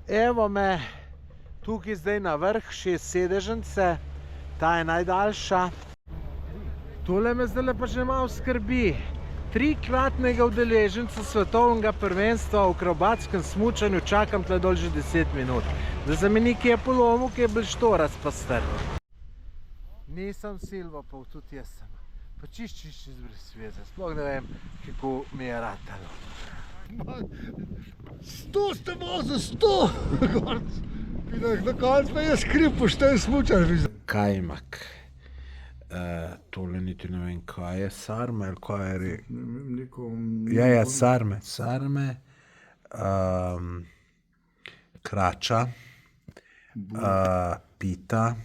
Evo me tukaj zdaj na vrh 6 sedežnice, ta je najdaljša. Tole me zdaj pa že malo skrbi. 3-kratnega udeleženca svetovnega prvenstva v akrobatskem smučanju čakam tle dol že 10 minut. Da se mi nekaj polomil, ki je bil štorac pa strl. Nisem Silvo, pa tudi jaz sem. Pa čist brez veze, sploh ne vem, kako mi je ratalo. 100 ste vozil, 100! Na koncu pa je skriv pošten smučar. Kajmak. Tole niti ne vem, kaj je sarme ali kaj je Ja, sarme. Sarme, krača, pita,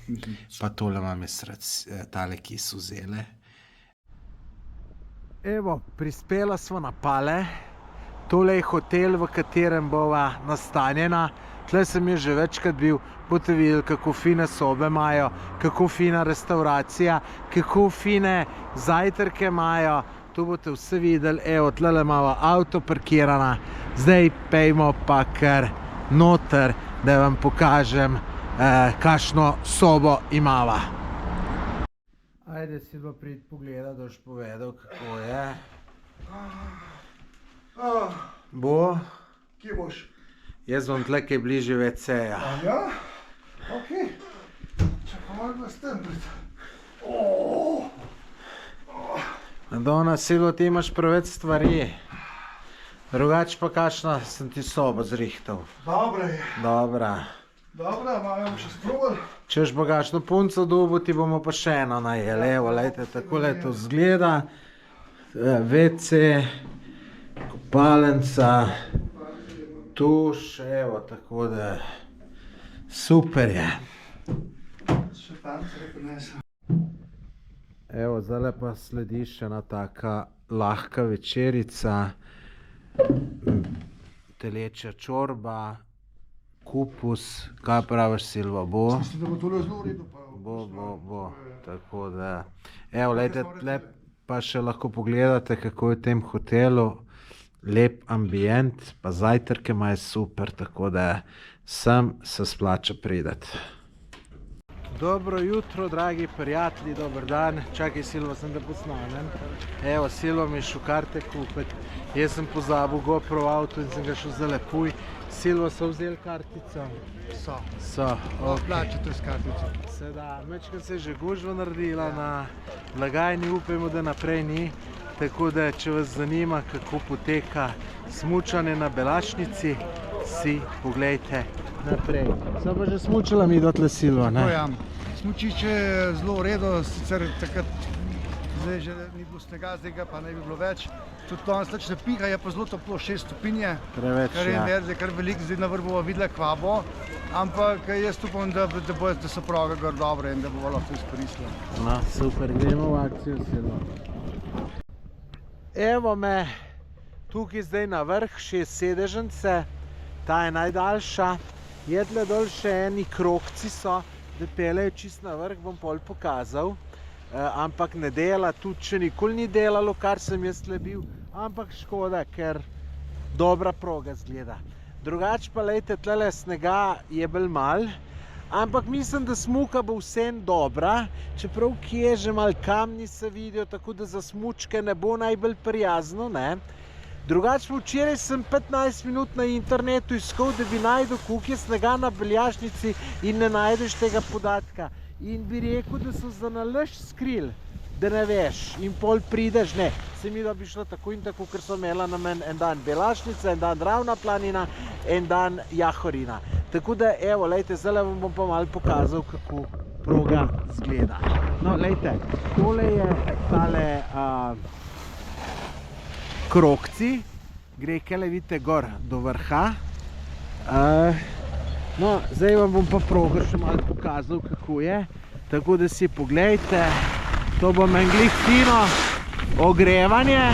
pa tole imam jaz rad, tale, ki so vzele. Evo, prispela smo na Pale. Tole je hotel, v katerem bova nastanjena. Tle sem je že večkrat bil, boste videli, kako fine sobe imajo, kako fina restauracija, kako fine zajtrke imajo. Tu boste vse videli, evo, tle imamo avto parkirana. Zdaj pejmo pa kar noter, da vam pokažem, kakšno sobo imava. Ajde, Silva, pridi pogledat, da boš povedal, kako je. Bo? Kje boš? Jaz bom tle, kaj bližje WC-ja. Ja? Ok. Čakaj, malo ga strpiti. Madonna, Silvo, ti imaš preveč stvari. Drugač pa kakšna sem ti sobo zrihtal. Dobra je. Dobra. Dobra, malo bomo še sprobali. Češ bo kakšno punco dobil, ti bomo pa še eno najeli. Evo, lejte, takole to zgleda. WC, kopalnica, tuš, evo, tako da super je. Še tam se rekel nesem. Evo, zdaj pa sledi še ena taka lahka večerica. Telečja čorba, kupus, kaj praviš, Silva, bo? Mislim, da bo tole zelo v redu. Bo. Tako da, evo, lejte, tle pa še lahko pogledate, kako je v tem hotelu. Lep ambient, pa zajtrke imajo super, tako da sem se splača prideti. Dobro jutro, dragi prijatelji, dober dan. Čakaj, Silvo, sem da posnanem. Evo, Silvo mi je šel karte kupiti. Jaz sem pozabil GoPro v avtu in sem ga šel zdaj lepuj. Silvo, so vzeli kartico? So. Ok. Plačate s kartico. Seveda, mečkrat se je že gužva naredila na blagajni, upajmo, da naprej ni. Tako da, če vas zanima, kako poteka smučanje na Belašnici, si poglejte naprej. Sva pa že smučala mi dotle, Silva, ne? Tako ja. Smučišče je zelo v redu, sicer takrat zdaj že ni bilo snega, zdaj ga pa ne bi bilo več. Tudi danes ne piha, je pa zelo toplo, 6 stopinje. Preveč, kar je ja. več, kar veliko, zdaj na vrh bova videla, kva bo. Ampak jaz upam, da so proge gor dobre in da bova lahko izkoristila. No, super, gremo v akcijo, Silva. Evo me tukaj zdaj na vrh 6 sedežnice, ta je najdaljša. Je tle dol še eni krogci so, da pelejo čist na vrh, bom pol pokazal. Ampak ne dela, tudi če nikoli ni delalo, kar sem jaz tle bil. Ampak škoda, ker dobra proga zgleda. Drugač pa lejte, tlele snega je bolj mal. Ampak mislim, da smuka bo vsem dobra, čeprav kje že malo kamni se vidijo, tako da za smučke ne bo najbolj prijazno, ne. Drugač pa včeraj sem 15 minut na internetu iskal, da bi najdel, koliko je snega na Beljašnici in ne najdeš tega podatka. In bi rekel, da so za nalašč skrili, da ne veš in pol prideš, ne. Se mi da bi šlo tako in tako, ker so imela namen en dan Belašnica, en dan Ravna planina, en dan Jahorina. Tako da, evo, lejte, zdaj vam bom pa malo pokazal, kako proga zgleda. No, lejte, tole je tale krogci, gre kele, vidite, gor do vrha. No, zdaj vam bom pa progo še malo pokazal, kako je. Tako da si poglejte, to bo meni glih fino ogrevanje.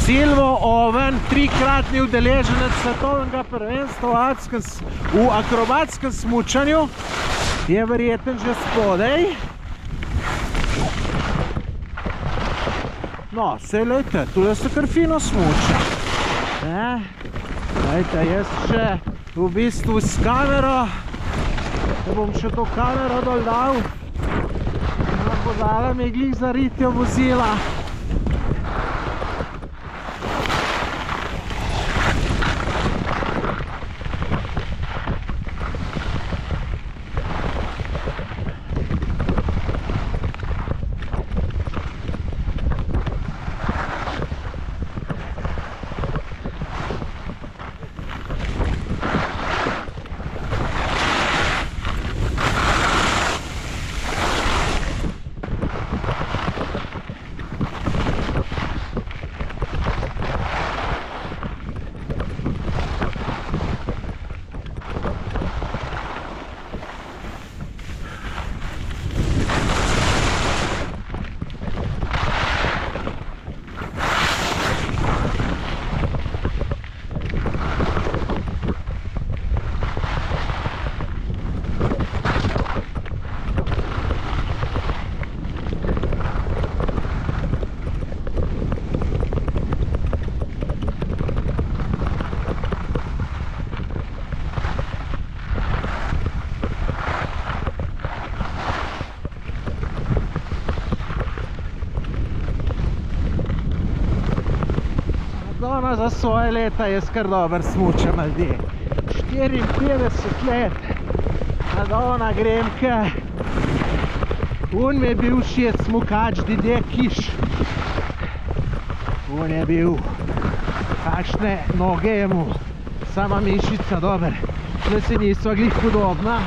Silvo Oven, 3-kratni udeleženec svetovnega prvenstva v akrobatskem smučanju, je verjetno že spodaj. No, sej lejte, tule se kar fino smuča. Lejte, jaz še v bistvu s kamero, da bom še to kamero dol dal, podala mi glih za ritjo vozila. Ona za svoje leta je kar dober smučam ljudje. 54 let, ona grem, on mi je bil všeč smukač Dide Kiš. On je bil, kakšne noge je mu, sama mišica, dober, da se niso glih podobna.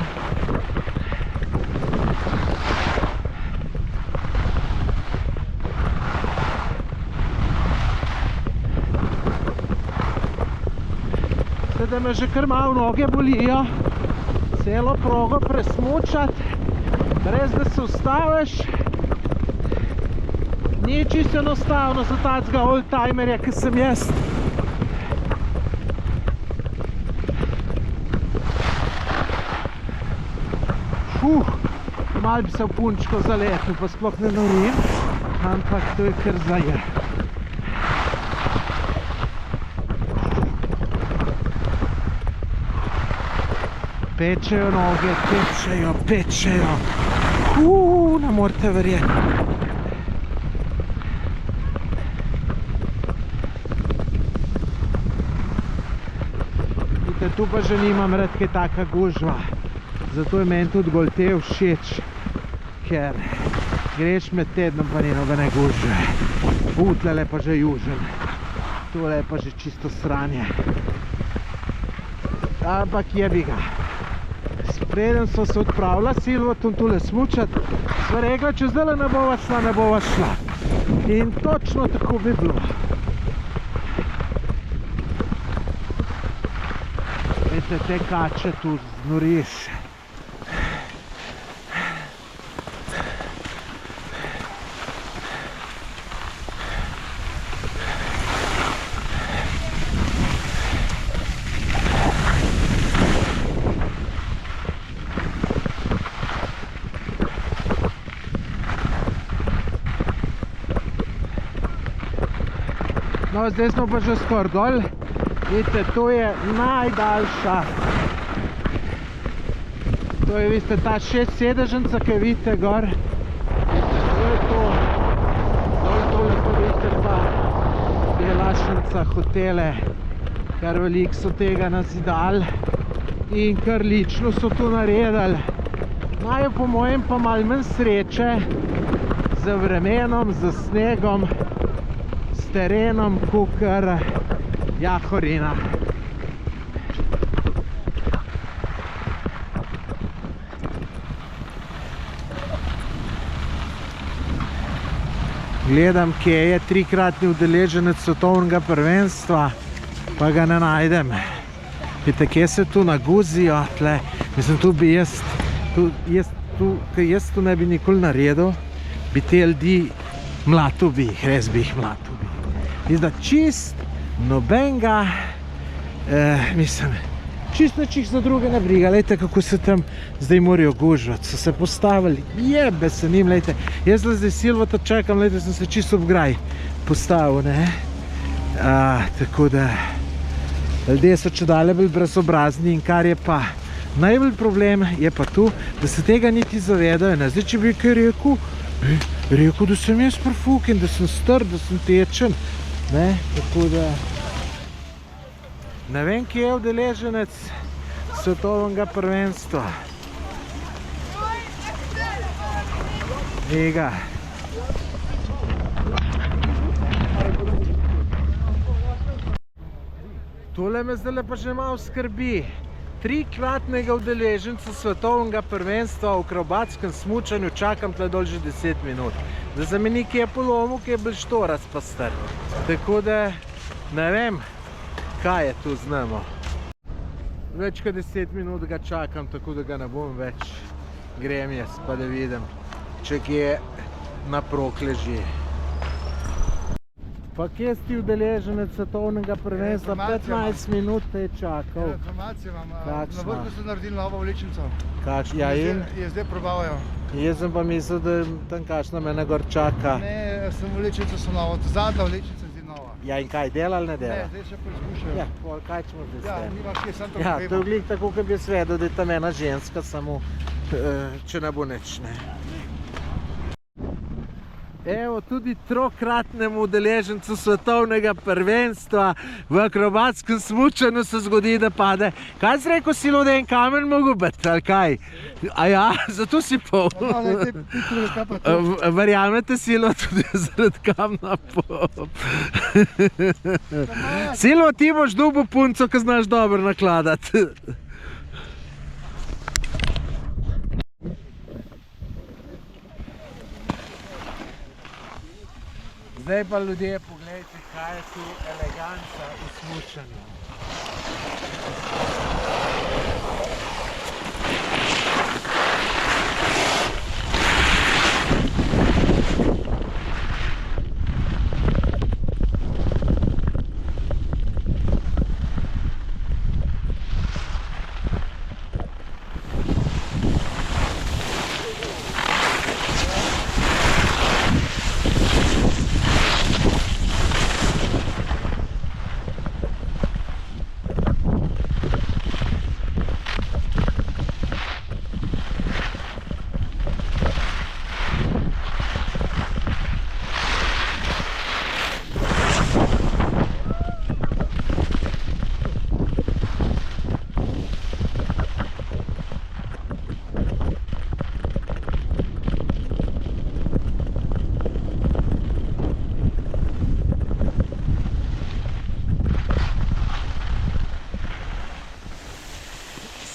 Da me že kar malo noge bolijo, celo progo presmučati, brez da se ustaviš, ni čisto enostavno za takega oldtimerja, ki sem jaz. Malo bi se v punčko zaletel, pa sploh ne norim, ampak to je kar zaje. Pečejo noge, pečejo. Ne morete verjeti. Vidite, tu pa že nimam rad kaj taka gužva. Zato je meni tudi Golte všeč, ker greš med tednom pa ni nobene gužve. Tlele pa že južen. Tole je pa že čisto sranje. Ampak jebi ga. Preden so se odpravila Silverton tule smučati, sva rekla, če zdaj ne bova šla. In točno tako bi bilo. Vete, te kače tu znoriš. No, zdaj smo pa že skoraj dol. Vidite, to je najdaljša. To je, vidite, ta 6-sedežnica, ki vidite gor. To je to. Dol tole pa vidite pa Belašnica, hotele. Kar veliko so tega nazidali. In kar lično so to naredili. Imajo po mojem pa malo manj sreče z vremenom, z snegom, terenom, kukar Jahorina. Gledam, kje je trikratni udeleženec svetovnega prvenstva, pa ga ne najdem. Vidite, kje se tu naguzijo, tle. Mislim, tu bi jaz ne bi nikoli naredil, bi te ljudi mlatil bi jih, res bi jih mlatil. Izda čist nobenega, mislim, čist nič za druge ne briga. Lejte, kako se tam zdaj morajo gužvati, so se postavili, jebe se njim, lejte. Jaz zdaj Silverton čakam, lejte, sem se čisto ob graj postavil, ne. Tako da ljudje so čedalje bolj brezobrazni in kar je pa najbolj problem, je pa tu, da se tega niti zavedajo, ne. Zdaj, če bi kaj rekel, da sem jaz profuken, da sem star, da sem tečen, ne, tako da ne vem, kje je udeleženec svetovnega prvenstva. Ega. Tole me zdaj pa že malo skrbi. Trikratnega udeleženca svetovnega prvenstva v akrobatskem smučanju čakam tle dol že 10 minut. Da se mi nekaj je polomil, ki je bil štorac pa star. Tako da ne vem, kaj je tu z nami. Več kot 10 minut ga čakam, tako da ga ne bom več. Grem jaz, pa da vidim, če kje naprok leži. Pa kje si udeleženec svetovnega prvenstva? 15 minut te je čakal. Informacije imam. Na vrhu so naredili novo vlečnico. Ja, in? Je zdaj probavajo. Jaz sem pa mislil, da tam kakšna mene gor čaka. Ne, sem vlečnico so novo. Zadnja vlečnica je zdaj nova. Ja, in kaj, dela ali ne dela? Ne, zdaj še preizkušajo. Ja, kaj ćemo zdaj s tem? Ja, nima kje, sem to Ja, to je glih tako, kot bi jaz vedel, da je tam ena ženska samo, če ne bo nič, ne. Evo, tudi trokratnemu udeležencu svetovnega prvenstva v akrobatskem smučanju se zgodi, da pade. Kaj si rekel, Silo, da je en kamen mogel biti, ali kaj? A ja, zato si pol. Verjamete, Silo, tudi zaradi kamna pol. Silo, ti boš dobil punco, ki znaš dobro nakladati. Zdaj pa ljudje, poglejte, kaj je tu eleganca v smučanju.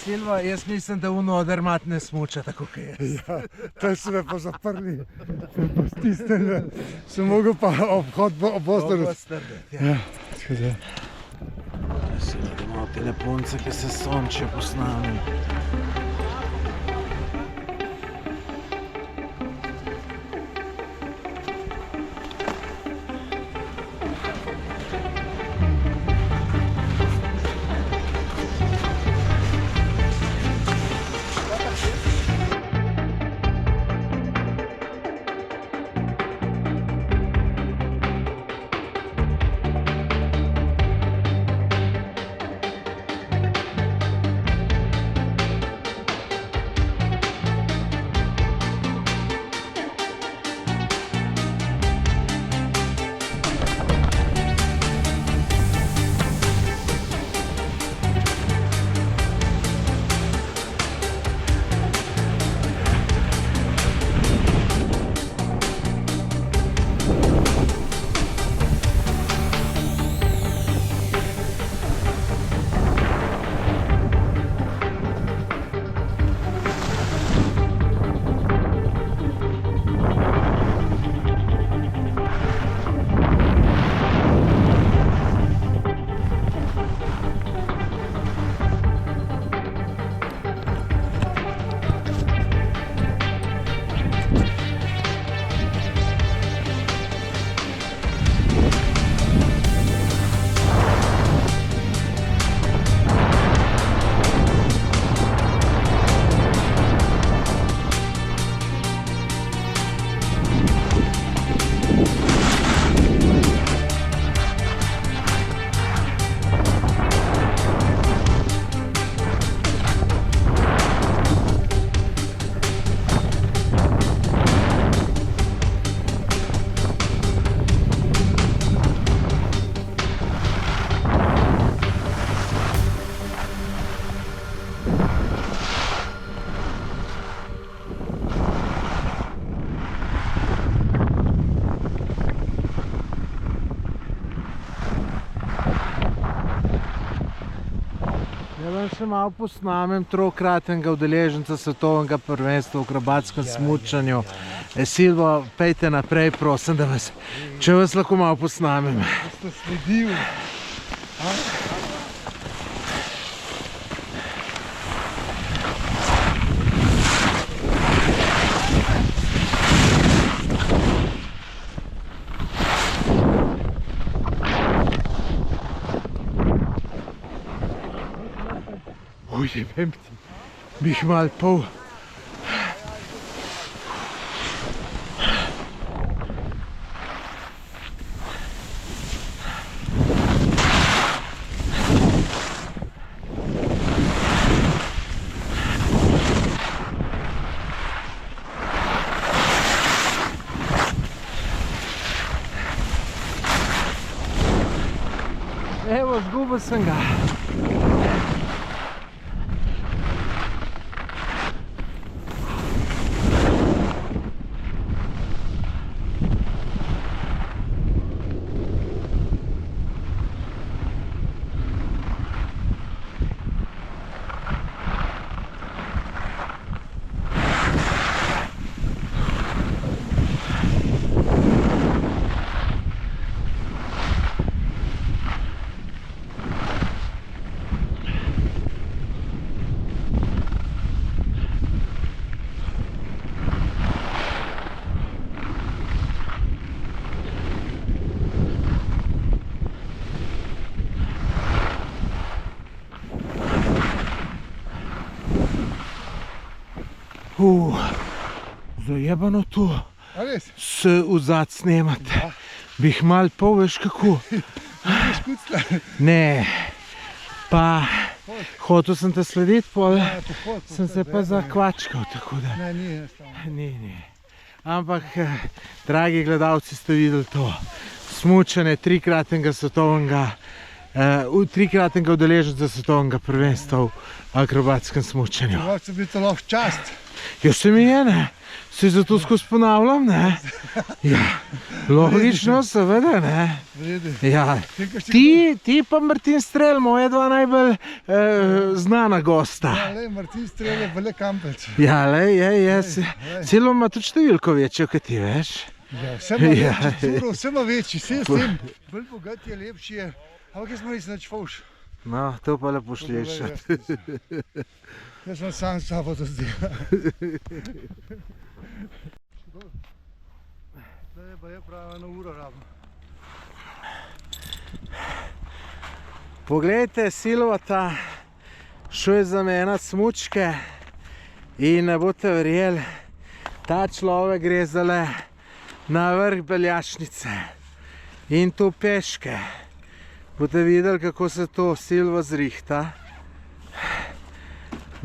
Silva, jaz mislim, da uno dermat ne smuča tako, kot jaz. Ja, tam so me pa zaprli. Pa stisnili. Sem mogel pa obhod obozdrati. Ja, tako da. Silo, da imamo te punce, ki se sončijo po snami. vam še malo posnamem trokratnega udeleženca svetovnega prvenstva v akrobatskem smučanju. Silvo, pejte naprej, prosim, da vas, če vas lahko malo posnamem. Da ste sledil. Uj, ne vem ti, bi jih malo pol. Evo, zgubil sem ga. Zajebano to A res? se vzad snemati. Bi jih malo pol, veš kako. Ni škucla. Ne, pa hotel sem te slediti, pol pohod, sem se pa zakvačkal, tako da. Ne, ni enostavno. Ni. Ampak, dragi gledalci, ste videli to. Smučanje trikratnega svetovnega, trikratnega udeleženca svetovnega prvenstva v akrobatskem smučanju. Lahko bi to lahko čast. Ja, se mi je, ne? Se zato skozi ponavljam, ne? Ja, logično, seveda, ne? Vredi. Ja, ti pa Martin Strel, moja dva najbolj znana gosta. Ja, lej, Martin Strel je velik kampelc. Ja, lej, celo ima tudi številko večjo, kot ti, veš? Ja, vse ima večji, curo, vse ima večji, vse s tem. Bolj bogat je, lepši je, ampak jaz smo res nič fauš. No, to pa lepo slišati. Jaz sem sam s sabo to zdel. Zdaj pa je prava na uro rabno. Poglejte, Silvata, šel je zamenjati smučke in ne boste verjeli, ta človek gre zdajle na vrh Beljašnice in to peške. Boste videli, kako se to Silvo zrihta.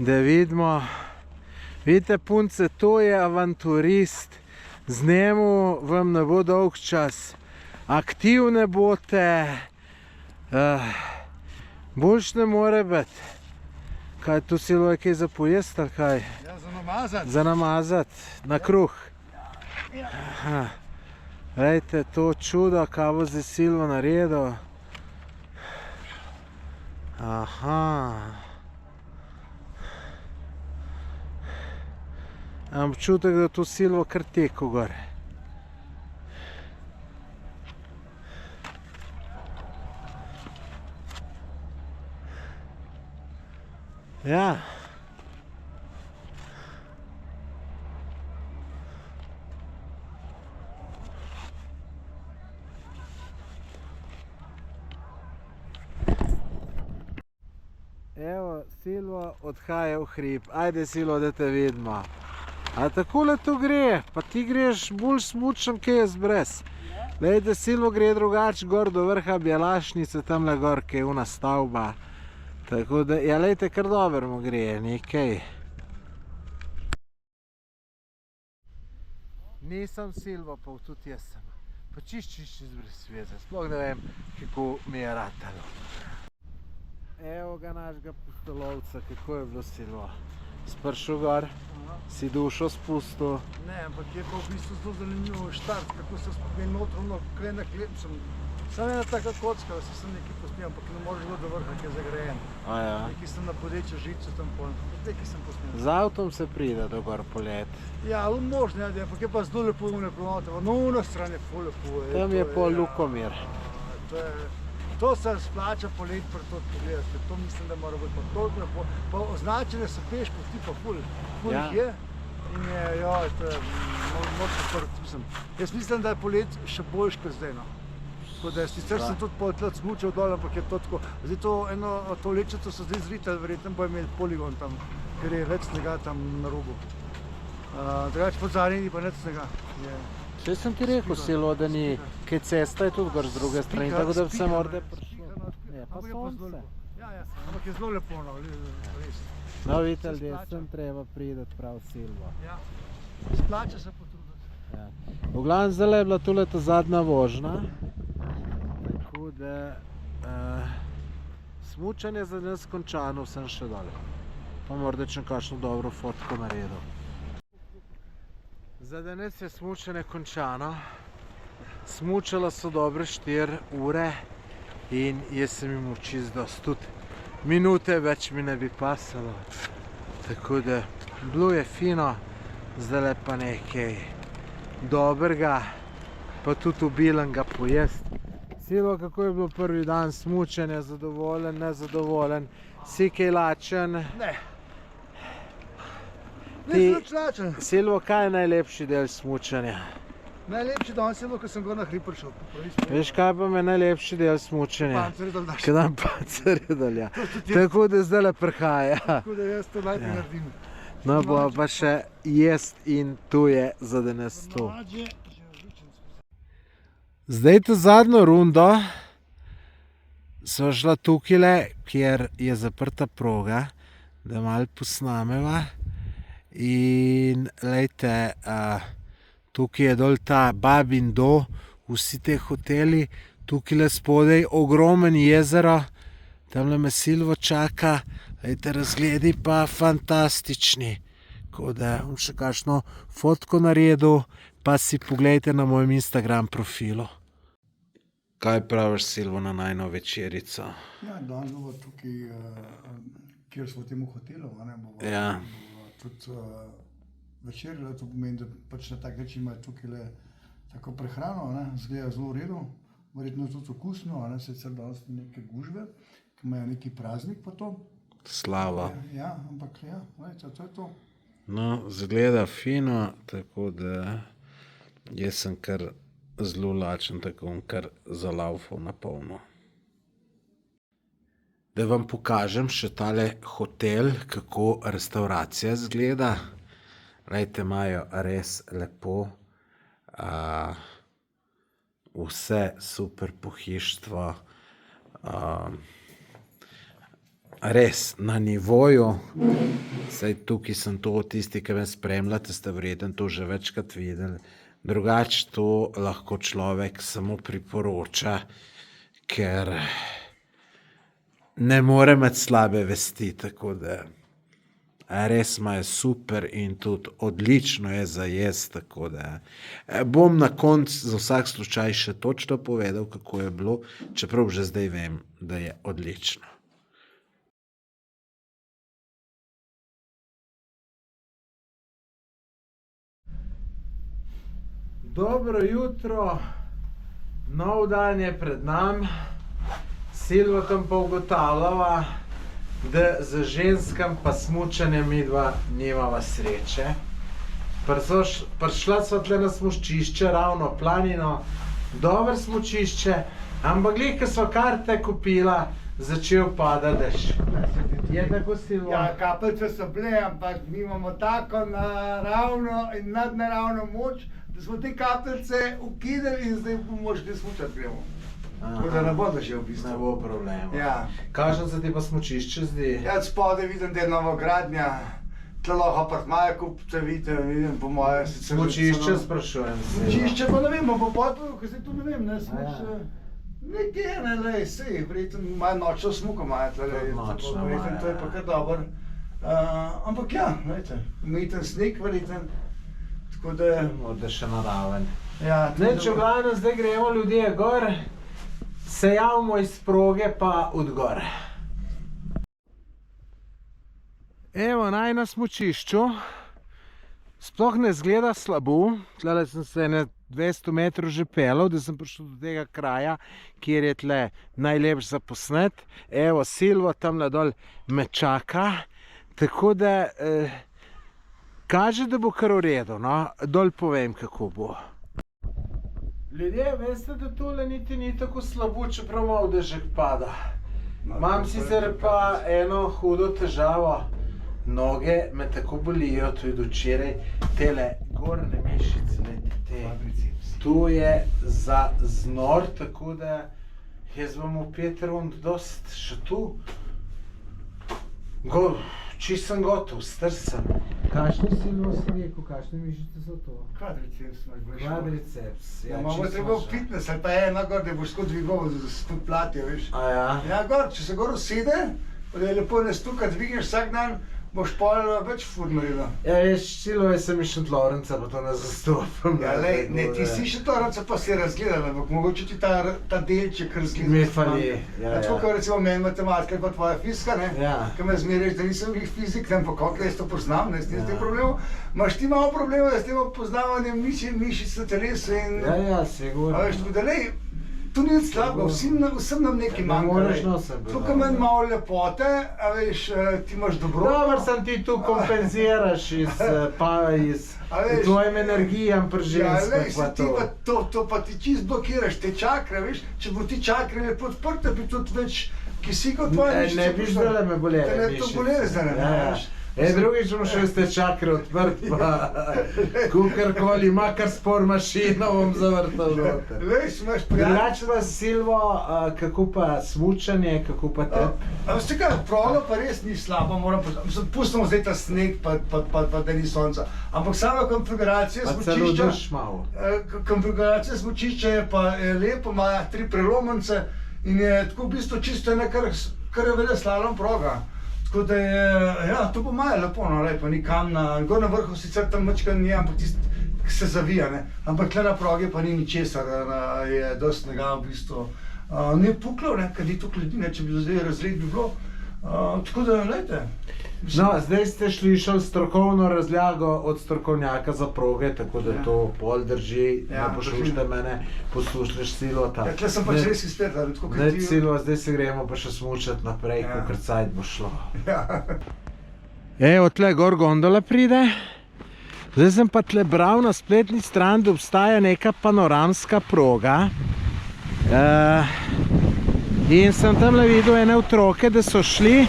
Da vidimo, vidite punce, to je avanturist, z njemu vam ne bo dolg čas, aktivne bote, boljš ne more biti. Kaj tu Silvo je kaj za pojest ali kaj? Ja, za namazati. Za namazati, na kruh. Glejte, to čudo, kaj bo zdaj Silvo naredil. Aha. Imam občutek, da to Silvo kar tekel gor. Ja. Evo, Silvo odhaja v hrib. Ajde, Silvo, da te vidimo. A takole to gre, pa ti greš bolj smučen, kaj jaz brez. Glejte, Silvo gre drugače gor do vrha Bjelašnice, tamle gor, kaj je una stavba. Tako da, ja, lejte, kar dobro mu gre, nekaj. Nisem Silvo, pa tudi jaz sem. Pa čist brez veze, sploh ne vem, kako mi je ratalo. Evo ga našega pustolovca, kako je bilo Silvo. Spršel gor. Si dušo spustil. Ne, ampak je pa v bistvu zelo zanimivo štart, kako se spomeni notrovno, kaj na klep sem. Samo ena taka kocka, da sem nekaj posnel, ampak ne moreš bilo do vrha, ki je zagrajen. Ja. Nekaj sem na podečjo žico tam pol, nekaj sem posnel. Z avtom se pride do gor polet. Ja, možno je, ampak je pa zelo lepo umne promote, no na stran je ful lepo. Tam je pol Lukomir. To se splača polet pri to pogledati, to mislim, da mora biti pa toliko lepo. Pa označene so peš poti pa ful jih je. In je, to je močno prti, mislim. Jaz mislim, da je polet še boljš kot zdaj, no. Tako da sicer sem tudi potled smučal dol, ampak je to tako. Zdaj to lečico so zdaj zritali, verjetno bo imeli poligon tam, ker je več snega tam na robu. Drugače pod Zarjeni pa nič snega. Še sem ti rekel, Silvo, da ni, kaj cesta je tudi gor z druge strani, tako da bi se morda prišlo. Je pa sonce. Ja, ampak je zelo lepo, no, res. No, vidite, ljudje, sem treba prideti prav Silvo. Ja, splača se potruditi. V glavnem, zdaj je bila tule ta zadnja vožnja, tako da smučanje za danes končano, sem še dole. Pa morda če kakšno dobro fotko naredil. Za danes je smučanje končano. Smučala so dobre 4 ure in jaz sem jim čist dosti. Tudi minute več mi ne bi pasalo. Tako da bilo je fino, zdaj pa nekaj dobrega, pa tudi obilenega pojesti. Silvo, kako je bilo prvi dan smučanja? Zadovoljen, nezadovoljen? Si kaj lačen? Ne. Nisem nič lačen. Silvo, kaj je najlepši del smučanja? Najlepši dan je bilo, ko sem gor na hrib prišel. Veš, kaj pa me najlepši del smučanja? Pancerje dol daš. Kadam pancerje dol, ja. Tako da zdaj le prihaja. Tako da jaz to najprej naredim. No, bo pa še jest in tu je za danes to. Zdaj to zadnjo rundo so šla tukajle, kjer je zaprta proga, da malo posnameva. In lejte, tukaj je dol ta Babin Do, vsi te hoteli, tukaj spodaj ogromen jezero, tamle me Silvo čaka, lejte, razgledi pa fantastični. Tako da bom še kakšno fotko naredil, pa si poglejte na mojem Instagram profilu. Kaj praviš, Silvo, na najino večerico? Ja, danes bomo tukaj, kjer smo v tem hotelu, bomo tudi večerili, to pomeni, da pač na tak način imajo tukaj tako prehrano, zgleda zelo v redu, verjetno je tudi okusno, sicer danes ni neke gužve, ki imajo neki praznik pa to. Slava. Ja, ampak ja, to je to. No, zgleda fino, tako da jaz sem kar zelo lačen, tako bom kar zalaufal na polno. Da vam pokažem še tale hotel, kako restauracija zgleda. Glejte, imajo res lepo, vse super pohištvo, res na nivoju. Saj tukaj sem to, tisti, ki me spremljate, ste verjetno to že večkrat videli. Drugače to lahko človek samo priporoča, ker ne more imeti slabe vesti, tako da res imajo super in tudi odlično je za jesti, tako da bom na koncu za vsak slučaj še točno povedal, kako je bilo, čeprav že zdaj vem, da je odlično. Dobro jutro, nov dan je pred nam. Silvo tam pa ugotavljava, da za ženskam pa smučanja midva nimava sreče. Prišla sva tle na smučišče, ravno planino, dobro smučišče, ampak glih, ko sva karte kupila, začel pada dež. Je tako, Silvo? Ja, kapljice so bile, ampak mi imamo tako naravno in nadnaravno moč, da smo te kapljice ukidali in zdaj bomo šli smučati gremo. Tako da ne bo dažel v bistvu. Ne bo problema. Ja. Kakšno se ti pa smučišče zdi? Ja, spodaj vidim, da je novogradnja, tle lahko apartmaje kupite, vidim po moje sicer... Smučišče sprašujem se. Smučišče pa ne vem, bo potpuno, ko se tu ne vem, ne smuč... Nekje, ne, lej, sej, verjetno imajo nočno smuko, imajo tle, verjetno to je pa kar dober. Ampak ja, gledajte, umeten sneg, verjeten. Tako da... Da še naraven. Ja, Ne, če v glavnem zdaj gremo ljudje gor, se javimo iz proge pa od gor. Evo, naj na smučišču. Sploh ne zgleda slabo. Tlele sem se ne 200 metrov že pelal, da sem prišel do tega kraja, kjer je tle najlepš za posnet. Evo, Silvo tamle dol me čaka. Tako da kaže, da bo kar v redu, no. Dol povem, kako bo. Ljudje, veste, da tole niti ni tako slabo, čeprav malo dežek pada. Imam sicer pa eno hudo težavo. Noge me tako bolijo, to je do včeraj, tele gornje mišice, tu je za znor, tako da jaz bom v 5 rund dost še tu. Čisto sem gotov, star sem. Kakšni Silvo si rekel, kakšne mišice so to? Kvadriceps imaš bolj. Kvadriceps, ja, Imamo treba v fitness, ali pa ena gor, da boš tako dvigoval z tudi platje, veš. A ja? Ja, gor, če se gor usede, da je lepo ne stuka, dvigneš vsak dan, boš pol več fud naredil. Ja, veš, Silvo, jaz sem iz Šentlorenca, pa to ne zastopam. Ja, lej, ne, ti si Šentlorenca pa si razgledal, ampak mogoče ti ta delček razgledal. Mi fali, ja. Tako kot recimo meni matematika, pa tvoja fizika, ne? Ja. Ko me zmeriš, da nisem glih fizik, ne, pa kako jaz to poznam, ne, s tem problemom. Imaš ti malo problema, s tem poznavanjem mišic na telesu in... Ja, sigurno. A veš, tako da lej, to ni slabo, vsem nam nekaj manjka. Tukaj manj malo lepote, a veš, ti imaš dobro. Dobar sem ti tu kompenziraš iz tvojim energijam pri ženskah pa to. Ja, to pa ti čist blokiraš te čakre, veš, če bo ti čakre lepo odprte, bi tudi več kisika v tvoje mišice. Ne bi zdaj me bolele mišice. Te ne to bolele zdaj, ne, veš. Drugič bom še ste čakre odprt, pa kukarkoli, makar spor mašino bom zavrtal noter. Veš, imaš prijatelj. Drugač pa Silvo, kako pa smučanje, kako pa tep? Veste kaj, proga pa res ni slaba, moram povedati. Pustimo zdaj ta sneg, pa da ni sonca. Ampak sama konfiguracija smučišča... Pa celo drž malo. Konfiguracija smučišča je pa lepo, ima 3 prelomnice in je tako v bistvu čisto ena kar je veleslalom proga. Tako da je, ja, to pa maja lepo, no, lepo, ni kamna, gor na vrhu sicer tam mačka ni, ampak tisti, ki se zavija, ne. Ampak tle na progi pa ni ničesar, je dosti snega v bistvu. Ne puklo, ne, kad ni toliko ljudi, ne, če bi zdaj razred bi bilo. Tako da, lejte. No, zdaj ste slišali strokovno razlago od strokovnjaka za proge, tako da to pol drži, ne poslušajte mene, poslušaš Silvota. Ja, tle sem pač res izpet, ali tako kaj ti... Silvo, zdaj se gremo pa še smučati naprej, kakor cajt bo šlo. Ja. Evo, tle gor gondola pride. Zdaj sem pa tle bral na spletni strani, da obstaja neka panoramska proga. In sem tamle videl ene otroke, da so šli.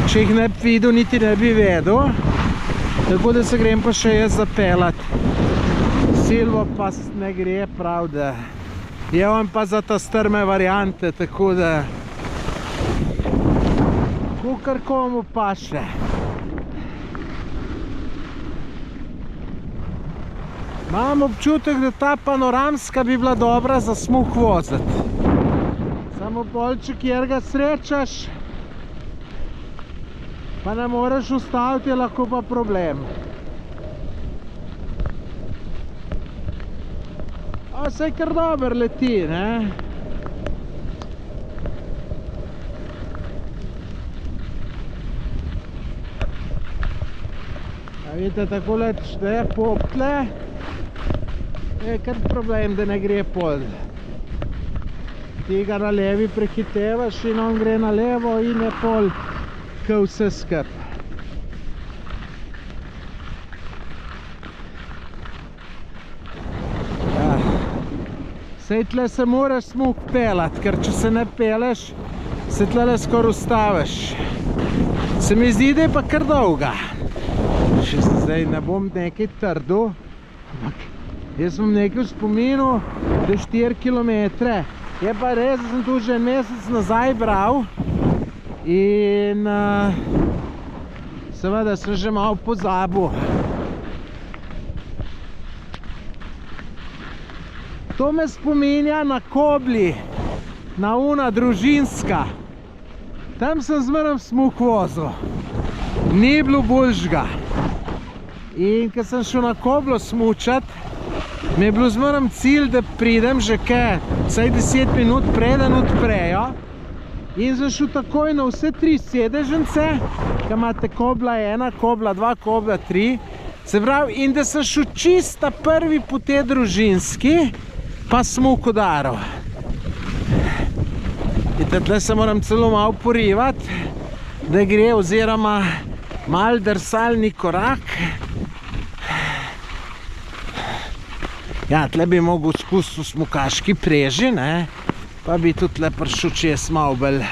Če jih ne bi videl, niti ne bi vedel. Tako da se grem pa še jaz zapelat. Silvo pa ne gre prav, da je on pa za ta strme variante, tako da kukar komu paše. Imam občutek, da ta panoramska bi bila dobra za smuk voziti. Samo bolče, kjer ga srečaš, pa ne moreš ustaviti, je lahko pa problem. A saj kar dober leti, ne? A vidite, tako let šteje poptle, je kar problem, da ne gre pod. Ti ga na levi prehitevaš in on gre na levo in je pol ka vse skup. Ja. Sej tle se moraš smuk pelat, ker če se ne peleš, se tle skoro ustaviš. Se mi zdi, da je pa kar dolga. Še zdaj ne bom nekaj trdil, ampak jaz sem nekaj v spominu, da 4 kilometre. Je pa res, da sem tu že en mesec nazaj bral in seveda sem že malo pozabil. To me spominja na Kobli, na una družinska. Tam sem zmeraj smuk vozil. ni bilo boljšega. In ko sem šel na Koblo smučat, mi je bilo zmeraj cilj, da pridem že kaj, vsaj 10 minut preden odprejo. In sem šel takoj na vse 3 sedežnice, ki imate Kobla 1, Kobla 2, Kobla 3. Se pravi, in da sem šel čista prvi po te družinski, pa smo v Kodaru. In tle se moram celo malo porivati, da gre oziroma mal drsalni korak. Ja, tle bi mogel skusiti v smukaški preži, ne? Pa bi tudi tle prišel čez malo bolj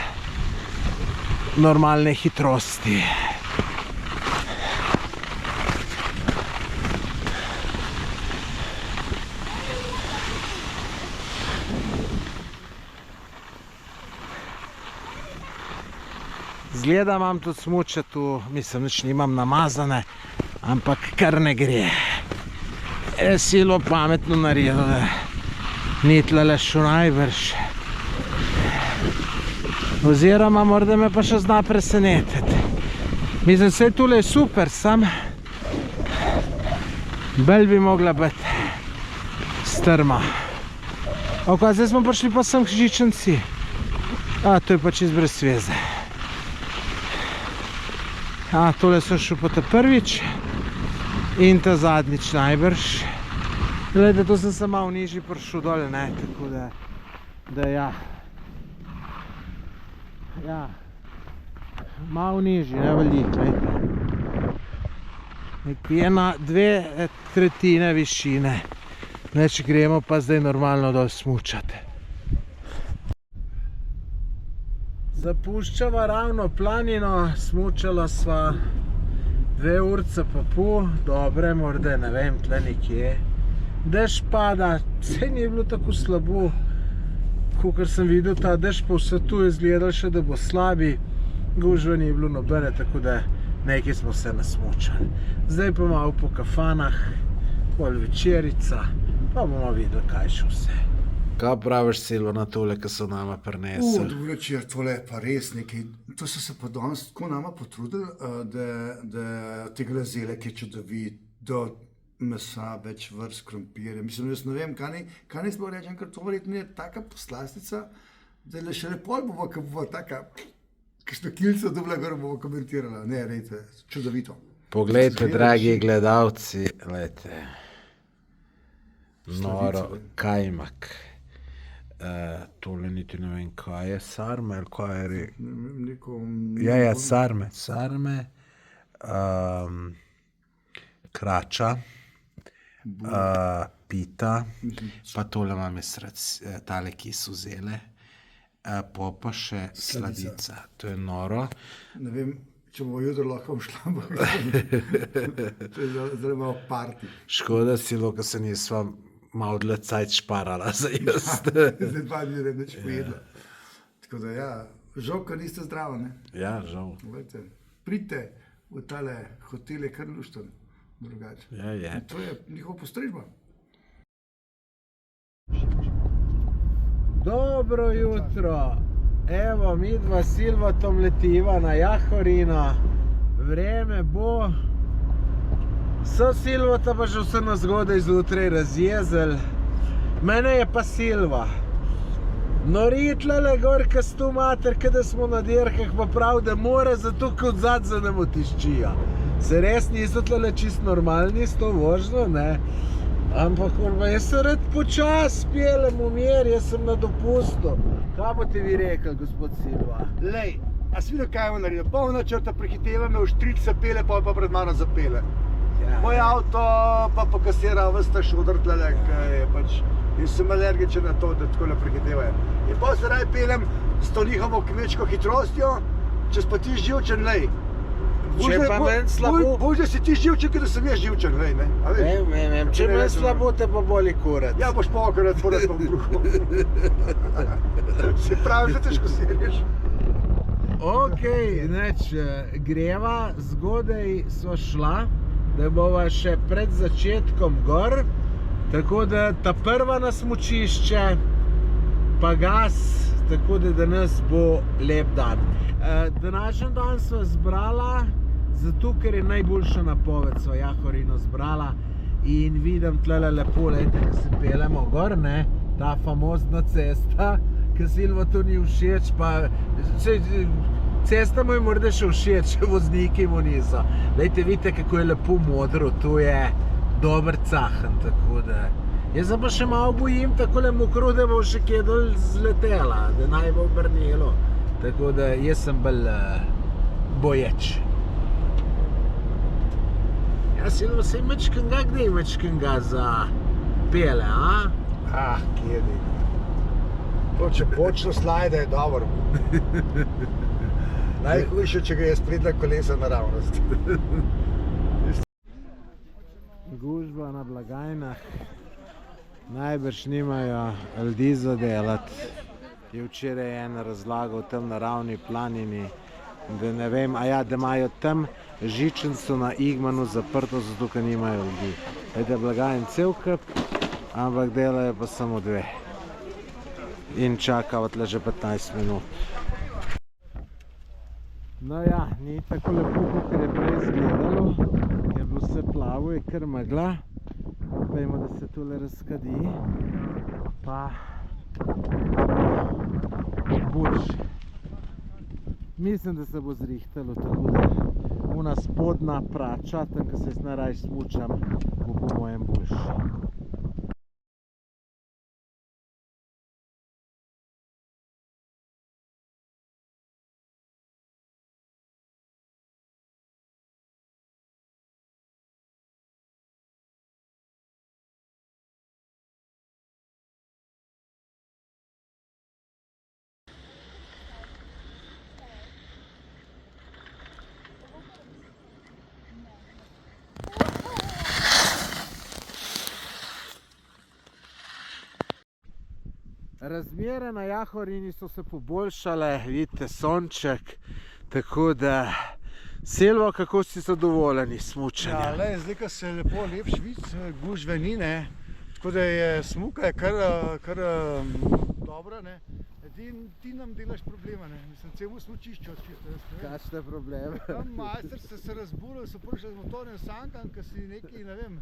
normalne hitrosti. Zgleda, imam tudi smučat tu, mislim, nič nimam namazane, ampak kar ne gre. Silo pametno naredil, da ni tlele šel najbrž. Oziroma, morda me pa še zna presenetiti. Mislim, vse tule je super, sam bolj bi mogla biti strma. Ok, zdaj smo prišli pa sem k žičnici. A, to je pa čist brez sveze. A, tole sem šel pa ta prvič in ta zadnjič najbrž. Glede, to sem se malo nižji prišel dole, ne, tako da ja. Ja, malo nižji, ne veliko, glede. Nekje na 2/3 višine. Neč gremo pa zdaj normalno dol smučati. Zapuščava ravno planino, smučala sva 2 urce pa pol, dobre, morda, ne vem, tle nekje. Dež pada, vse ni bilo tako slabo, kakor sem videl ta dež, pa vse tu je izgledal še, da bo slabi. Gužve ni bilo nobene, tako da nekaj smo se nasmučali. Zdaj pa malo po kafanah, pol večerica, pa bomo videli, kaj še vse. Kaj praviš, Silvo, na tole, ki so nama prinesli? Dober večer, tole je pa res nekaj. To so se pa danes tako nama potrudili, da tega lazele, ki je čudovit, do mesa, več vrst krompirja. Mislim, jaz ne vem, kaj ne sploh rečem, ker to verjetno je taka poslastica, da je še pol bova, ki bova taka, kakšno kilco dobila gor bova komentirala. Ne, rejte, čudovito. Poglejte, dragi gledalci, gledajte. Noro, kajmak. Tole niti ne vem, kaj je, sarme ali kaj je Ja, sarme. Krača, pita, pa tole imam tale, ki so vzele, pa še sladica. To je noro. Ne vem, če bomo jutro lahko šla, to je zelo malo party. Škoda, Silo, ko se nisva malo dlje cajt šparala za jesti. Zdaj 2 dni ne več pojedla. Tako da ja, žal, ker niste zdravo, ne? Ja, žal. Pridite v tale hotele kar lušten, drugače. Ja, je. To je njihova postrežba. Dobro jutro. Evo, midva s Silvotom letiva na Jahorino. Vreme bo. So Silvota pa že vse na zgodaj zjutraj razjezel. Mene je pa Silva. Nori tlele gor, ka stu mater, kada smo na dirkah, pa prav, da more, zato kot zad za nemo tiščija. Se res niso tlele čist normalni s to vožnjo, ne? Ampak, jaz se rad počas pelem v mir, jaz sem na dopustu. Kaj boste vi rekel, gospod Silva? Lej, a si videl, kaj je naredil? Polna črta prehiteva me, v štric se pele, pa pred mano zapele. Moj avto pa pokasira vsta šodr tlele, in sem alergičen na to, da takole prehitevajo. In pa se raj pelem s to njihovo kmečko hitrostjo, čez pa ti živčen, lej. Če pa meni slabo... Bož, da si ti živčen, ker da sem jaz živčen, lej, ne? Vem, če meni slabo, te pa boli kurac. Ja, boš pa okrat pored pa v bruhu. Se pravi, že težko seriš. Ok, greva, zgodaj so šla, da bova še pred začetkom gor, tako da ta prva na smučišče, pa gas, tako da danes bo lep dan. Današnji dan sva zbrala Zato, ker je najboljša napoved sva Jahorino zbrala in vidim tlele lepo, lejte, ko se pelemo gor, ne, ta famozna cesta, ki Silvo to ni všeč, pa cesta mu je morda še všeč, vozniki mu niso. Lejte, vidite, kako je lepo modro, to je dober cahen, tako da. Jaz se pa še malo bojim, takole mokro, da bo še kje dol zletela, da naj bo obrnelo. Tako da jaz sem bolj boječ. Ja, Silvo, sej mečkanga, kdaj mečkanga za pele, a? Kje bi. To, če bočno slajde, je dobro. Najhujše, če ga je sprednja kolesa naravnost. Gužba na blagajnah. Najbrž nimajo ljudi za delati. Je včeraj en razlagal tam na Ravni planini, da ne vem, da imajo tam žičnico na Igmanu zaprto, zato ker nimajo ljudi. Da blagajn cel kup, ampak delajo pa samo 2. In čakajo tle že 15 minut. No ja, ni tako lepo, kot je prej izgledalo. Je bilo vse plavo, je kar megla. Upajmo, da se tole razkadi, pa boljše. Mislim, da se bo zrihtalo, tako da ona spodnja prača, tam, ko se jaz najraje smučam, bo po mojem boljše. Razmere na Jahorini so se poboljšale, vidite sonček, tako da Silvo, kako si zadovoljeni smučanja? Ja, zdaj, ko se lepo lepš vid, gužve ni, ne, tako da je smuka je kar dobra, ne. Ti nam delaš problema, ne, mislim, celo smučišče odčisto. Kakšne probleme? Tam majster se razburil, so prišli z motorjem sankam, ko si neki, ne vem,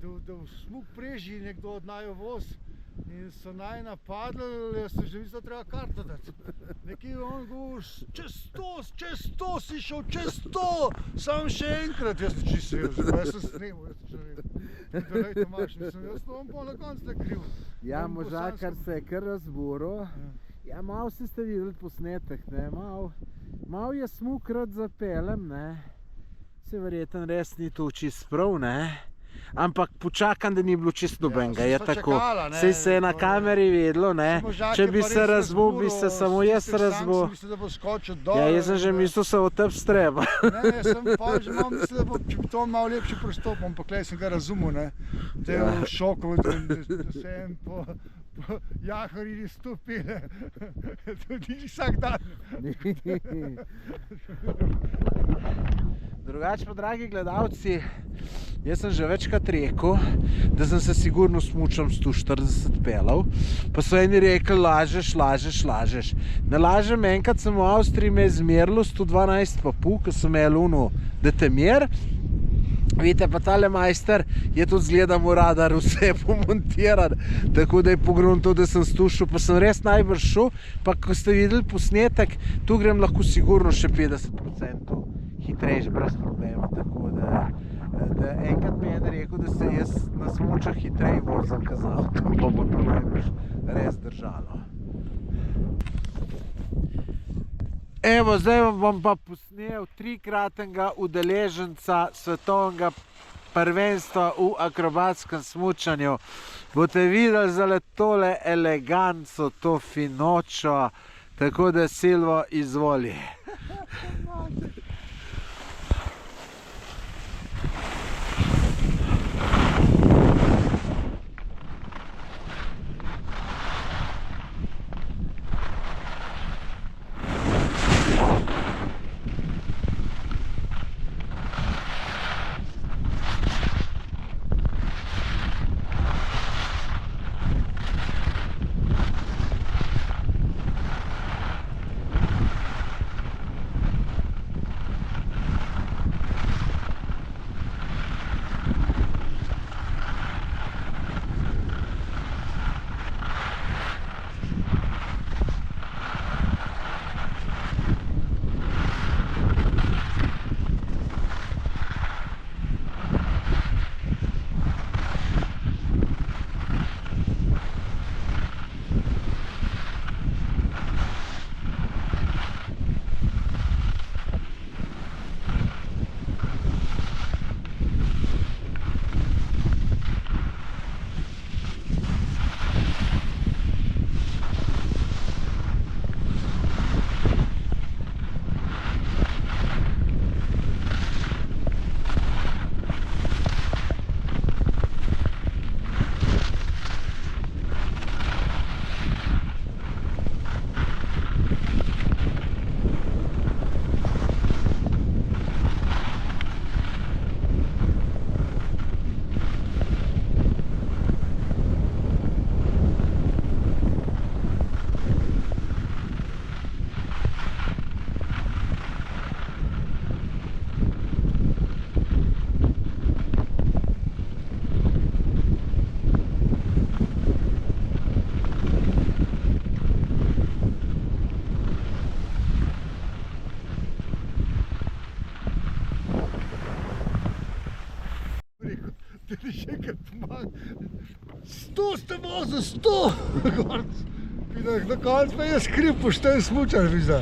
da v smuk preži nekdo odnajo voz. In so naj napadli, jaz sem že mislil, da treba karto dati. Nekaj on govor, čez 100 si šel, čez 100, samo še enkrat. Jaz sem čisto veo, jaz sem snemal, jaz sem že veo. Dolejte Maš, mislim, jaz sem vam pa na koncu ne kriv. Ja, možakar se je kar razburil. Ja, malo si ste videli posnetek, ne, malo je smuk rad zapelem, ne. Se verjetno res ni to čisto prav, ne. Ampak počakam, da ni bilo čisto nobenega, je tako. Saj se je na kameri vedelo, ne. Če bi se razbil, bi se samo jaz razbil. Ja, jaz sem že mislil, se o tebi streba. Ne, jaz sem pa že malo mislil, da če bi to malo lepši pristop, ampak klej sem ga razumel, ne. Da je v šoku, da se en po Jahorini stopile. Tudi vsak dan. Drugače pa, dragi gledalci, jaz sem že večkrat rekel, da sem se sigurno smučam 140 pelal, pa so eni rekli, lažeš. Ne lažem, enkrat sem v Avstriji me zmerilo 112,5, ko sem imel ono detemer. Vidite, pa tale majster je tudi zgleda mu radar vse pomontiran, tako da je pogledal to, da sem stušil, pa sem res najbrž šel, pa ko ste videli posnetek, tu grem lahko sigurno še 50% hitrejš, brez problema, tako da enkrat mi je en rekel, da se jaz na smučah hitrej vozim z avtom, pa bo to najbrž res držalo. Evo, zdaj vam bom pa posnel trikratnega udeleženca svetovnega prvenstva v akrobatskem smučanju. Boste videli zale tole eleganco, to finočo, tako da Silvo izvoli. vozil 100. Na koncu pa je skriv pošten smučar, viza.